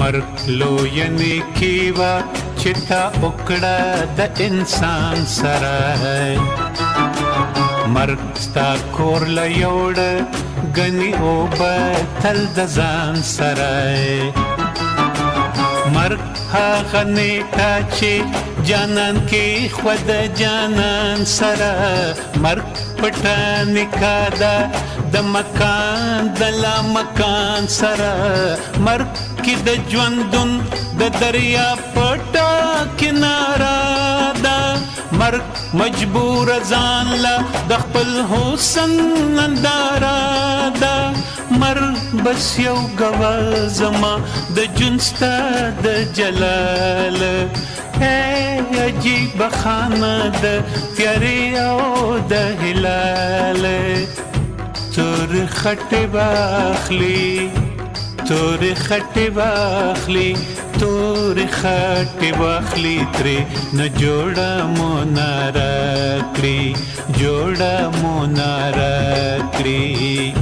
مرګ لویه نیکي وه چې تا وکړه د انسان سره مرګ ستا کور له یوړه ګنې اوبه تل د ځان سره مرګ هغه نیټه چې جانان کې خود جانان سره مرګ پټه نکاح ده د مکان د لا مکان سره مرګ کې د ژوندون د دریا پټه کناره ده مرګ مجبور ځان لا د خپل حسن ننداره ده مرګ بس یو ګواه زما د ژوند ستا د جلال عجیب خانه د تیارې او د هلال تور خټې واخلي تور خټې واخلي تور خټې واخلي ترې نه جوړه مناره کړي جوړه مناره کړي